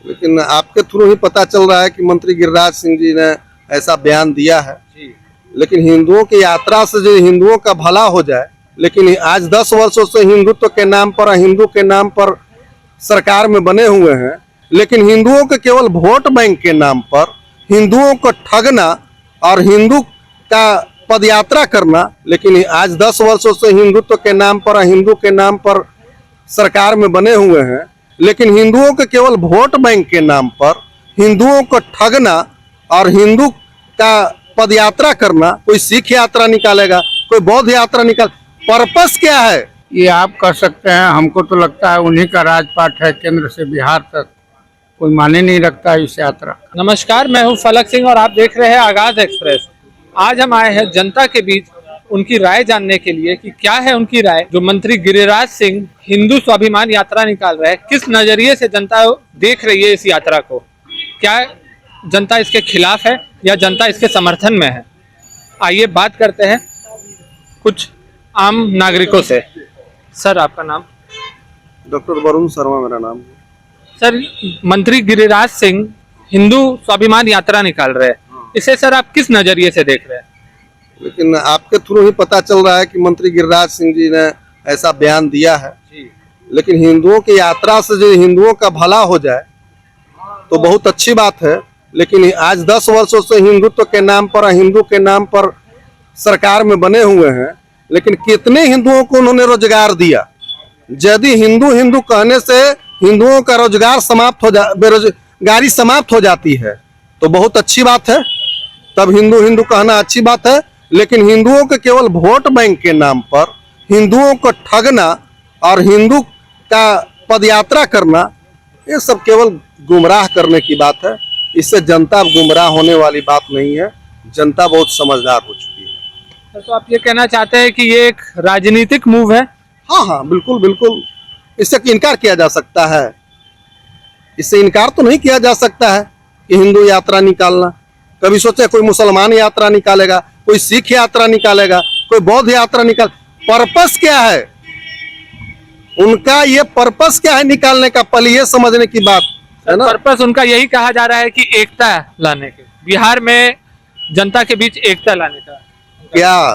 लेकिन आपके थ्रू ही पता चल रहा है कि मंत्री गिरिराज सिंह जी ने ऐसा बयान दिया है। लेकिन हिंदुओं की यात्रा से जो हिंदुओं का भला हो जाए, लेकिन आज 10 वर्षों से हिंदुत्व के नाम पर, हिंदू के नाम पर सरकार में बने हुए हैं, लेकिन हिंदुओं के केवल वोट बैंक के नाम पर हिंदुओं को ठगना और हिंदू का पदयात्रा करना, लेकिन आज 10 वर्षों से हिंदुत्व के नाम पर, हिंदू के नाम पर सरकार में बने हुए हैं, लेकिन हिंदुओं के केवल वोट बैंक के नाम पर हिंदुओं को ठगना और हिंदू का पदयात्रा करना, कोई सिख यात्रा निकालेगा, कोई बौद्ध यात्रा पर्पस क्या है? ये आप कर सकते हैं। हमको तो लगता है उन्हीं का राजपाट है, केंद्र से बिहार तक कोई माने नहीं रखता इस यात्रा। नमस्कार, मैं हूं फलक सिंह और आप देख रहे हैं आगाज एक्सप्रेस। आज हम आए हैं जनता के बीच उनकी राय जानने के लिए कि क्या है उनकी राय जो मंत्री गिरिराज सिंह हिंदू स्वाभिमान यात्रा निकाल रहे हैं, किस नजरिए से जनता देख रही है इस यात्रा को। क्या जनता इसके खिलाफ है या जनता इसके समर्थन में है? आइए बात करते हैं कुछ आम नागरिकों से। सर, आपका नाम? डॉक्टर वरुण शर्मा मेरा नाम है। सर, मंत्री गिरिराज सिंह हिंदू स्वाभिमान यात्रा निकाल रहे हैं, इसे सर आप किस नजरिए से देख रहे हैं? लेकिन आपके थ्रू ही पता चल रहा है कि मंत्री गिरिराज सिंह जी ने ऐसा बयान दिया है। लेकिन हिंदुओं की यात्रा से जो हिंदुओं का भला हो जाए तो बहुत अच्छी बात है। लेकिन आज 10 वर्षों से हिंदुत्व के नाम पर, हिंदू के नाम पर सरकार में बने हुए हैं, लेकिन कितने हिंदुओं को उन्होंने रोजगार दिया? यदि हिंदू हिंदू कहने से हिंदुओं का रोजगार समाप्त हो बेरोजगारी समाप्त हो जाती है तो बहुत अच्छी बात है, तब हिंदू हिंदू कहना अच्छी बात है। लेकिन हिंदुओं के केवल वोट बैंक के नाम पर हिंदुओं को ठगना और हिंदू का पदयात्रा करना, ये सब केवल गुमराह करने की बात है। इससे जनता गुमराह होने वाली बात नहीं है, जनता बहुत समझदार हो चुकी है। तो आप ये कहना चाहते हैं कि ये एक राजनीतिक मूव है? हाँ हाँ, बिल्कुल बिल्कुल। इससे इनकार किया जा सकता है? इससे इनकार तो नहीं किया जा सकता है कि हिंदू यात्रा निकालना। कभी सोचे कोई मुसलमान यात्रा निकालेगा, कोई सिख यात्रा निकालेगा, कोई बौद्ध यात्रा पर्पस क्या है उनका? ये पर्पस क्या है निकालने का? पहले ये समझने की बात है ना। पर्पस उनका यही कहा जा रहा है कि एकता लाने के, बिहार में जनता के बीच एकता लाने का। क्या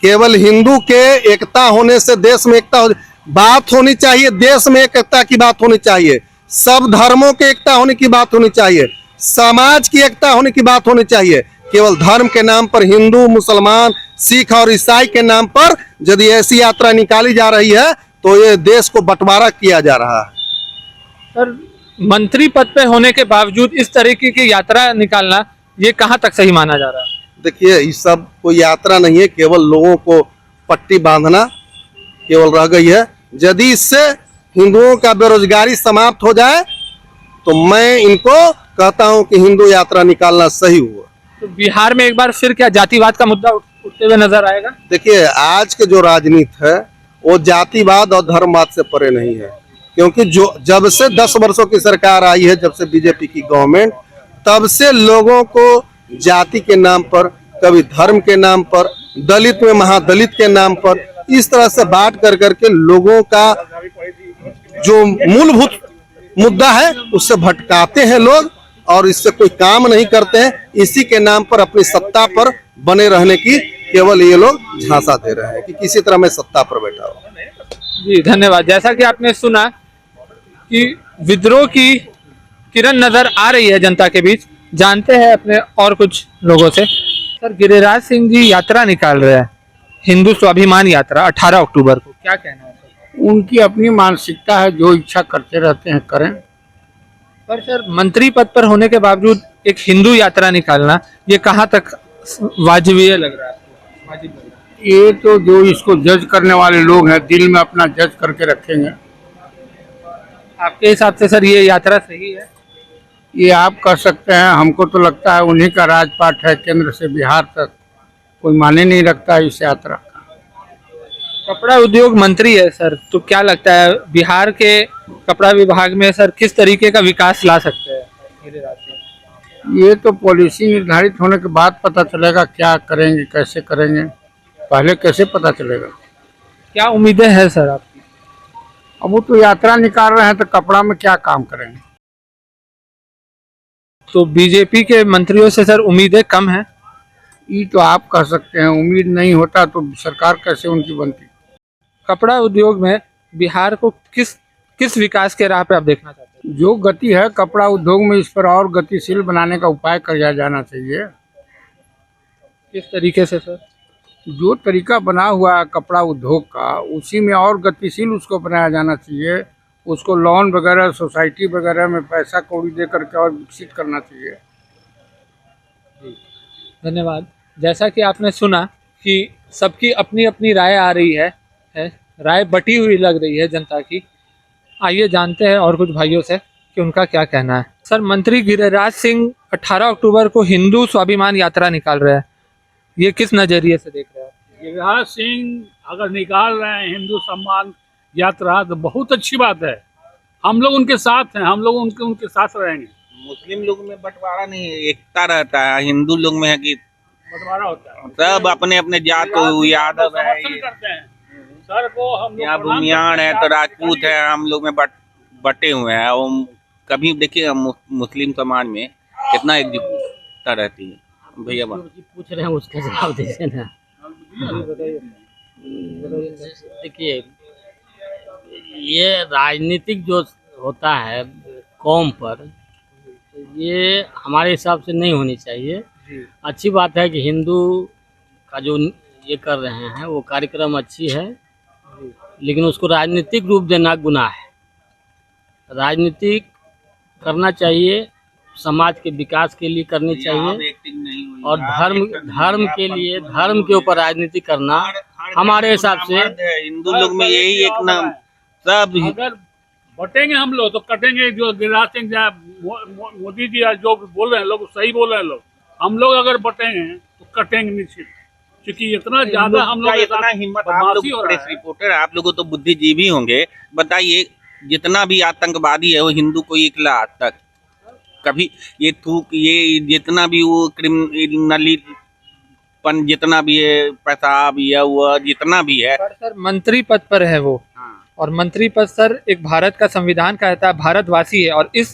केवल हिंदू के एकता होने से देश में एकता बात होनी चाहिए? देश में एकता की बात होनी चाहिए, सब धर्मों के एकता होने की बात होनी चाहिए, समाज की एकता होने की बात होनी चाहिए। केवल धर्म के नाम पर हिंदू, मुसलमान, सिख और ईसाई के नाम पर यदि ऐसी यात्रा निकाली जा रही है तो ये देश को बंटवारा किया जा रहा है। सर, मंत्री पद पे होने के बावजूद इस तरीके की यात्रा निकालना, ये कहाँ तक सही माना जा रहा है? देखिए, ये सब कोई यात्रा नहीं है, केवल लोगों को पट्टी बांधना केवल रह गई है। यदि इससे हिंदुओं का बेरोजगारी समाप्त हो जाए तो मैं इनको कहता हूं कि हिंदू यात्रा निकालना सही हुआ। तो बिहार में एक बार फिर क्या जातिवाद का मुद्दा उठते हुए नजर आएगा? देखिए, आज के जो राजनीति है वो जातिवाद और धर्मवाद से परे नहीं है, क्योंकि जो जब से 10 वर्षों की सरकार आई है, जब से बीजेपी की गवर्नमेंट, तब से लोगों को जाति के नाम पर, कभी धर्म के नाम पर, दलित में महादलित के नाम पर, इस तरह से बांट कर करके लोगों का जो मूलभूत मुद्दा है उससे भटकाते हैं लोग और इससे कोई काम नहीं करते हैं। इसी के नाम पर अपनी सत्ता पर बने रहने की केवल ये लोग झांसा दे रहे हैं कि किसी तरह मैं सत्ता पर बैठा हूँ। जी धन्यवाद। जैसा कि आपने सुना कि विद्रोह की किरण नजर आ रही है जनता के बीच। जानते हैं अपने और कुछ लोगों से। सर, गिरिराज सिंह जी यात्रा निकाल रहे हैं, हिंदू स्वाभिमान यात्रा 18 अक्टूबर को, क्या कहना है? उनकी अपनी मानसिकता है, जो इच्छा करते रहते हैं करें। पर सर, मंत्री पद पर होने के बावजूद एक हिंदू यात्रा निकालना, ये कहाँ तक वाजिब लग रहा है? वाजिब लग रहा है? ये तो जो इसको जज करने वाले लोग हैं, दिल में अपना जज करके रखेंगे। आपके हिसाब से सर ये यात्रा सही है? ये आप कर सकते हैं। हमको तो लगता है उन्हीं का राजपाट है, केंद्र से बिहार तक कोई माने नहीं रखता इस यात्रा का। कपड़ा उद्योग मंत्री है सर, तो क्या लगता है बिहार के कपड़ा विभाग में सर किस तरीके का विकास ला सकते हैं गिरिराज सिंह? ये तो पॉलिसी निर्धारित होने के बाद पता चलेगा, क्या करेंगे, कैसे करेंगे। पहले कैसे पता चलेगा? क्या उम्मीदें हैं सर आपकी? अब वो तो यात्रा निकाल रहे हैं तो कपड़ा में क्या काम करेंगे। तो बीजेपी के मंत्रियों से सर उम्मीदें कम हैं। ये तो आप कह सकते हैं, उम्मीद नहीं होता तो सरकार कैसे उनकी बनती। कपड़ा उद्योग में बिहार को किस किस विकास के राह पे आप देखना चाहते हैं? जो गति है कपड़ा उद्योग में, इस पर और गतिशील बनाने का उपाय किया जाना चाहिए। किस तरीके से सर? जो तरीका बना हुआ है कपड़ा उद्योग का, उसी में और गतिशील उसको बनाया जाना चाहिए। उसको लोन वगैरह, सोसाइटी वगैरह में पैसा कौड़ी दे करके और विकसित करना चाहिए। धन्यवाद। जैसा कि आपने सुना कि सबकी अपनी अपनी राय आ रही है, राय बटी हुई लग रही है जनता की। आइए जानते हैं और कुछ भाइयों से कि उनका क्या कहना है। सर, मंत्री गिरिराज सिंह 18 अक्टूबर को हिंदू स्वाभिमान यात्रा निकाल रहे हैं, ये किस नजरिए से देख रहे हैं? गिरिराज सिंह अगर निकाल रहे हैं हिंदू सम्मान यात्रा तो बहुत अच्छी बात है। हम लोग उनके साथ हैं, हम लोग उनके साथ रहेंगे। मुस्लिम लोग में बंटवारा नहीं है, एकता रहता है। हिंदू लोग में है कि बंटवारा होता है, सब अपने अपने जात यादव है, समर्थन करते हैं सर को। हम लोग यहाँ प्रणाम भूमियान करते है हैं, तो आप राजपूत है, हम लोग में बटे हुए हैं। और कभी देखिए मुस्लिम समाज में कितना एकजुटता रहती है। भैया पूछ रहे हैं उसका जवाब दीजिए ना। देखिए, ये राजनीतिक जो होता है कौम पर, ये हमारे हिसाब से नहीं होनी चाहिए। अच्छी बात है कि हिंदू का जो ये कर रहे हैं वो कार्यक्रम अच्छी है, लेकिन उसको राजनीतिक रूप देना गुनाह है। राजनीतिक करना चाहिए, समाज के विकास के लिए करनी चाहिए, और धर्म के लिए, धर्म के ऊपर राजनीति करना हमारे हिसाब से हिंदू लोग में यही एक नाम सब अगर बटेंगे हम लोग तो कटेंगे। जो गिरिराज सिंह मोदी जी जो बोल रहे हैं लोग सही बोल रहे हैं लोग। हम लोग अगर बटेंगे तो कटेंगे निश्चित, क्योंकि इतना ज्यादा हम लोग इतना हिम्मत। आप लोग प्रेस रिपोर्टर, आप लोगों तो बुद्धिजीवी होंगे। बताइए, जितना भी आतंकवादी है वो हिंदू को निकला आज तक कभी ये थूक, ये जितना भी वो क्रिमिनलीपन जितना भी है, पेशाब या हुआ जितना भी है। पर सर, मंत्री पद पर है वो, और मंत्री पद सर एक भारत का संविधान कहता है भारतवासी है, और इस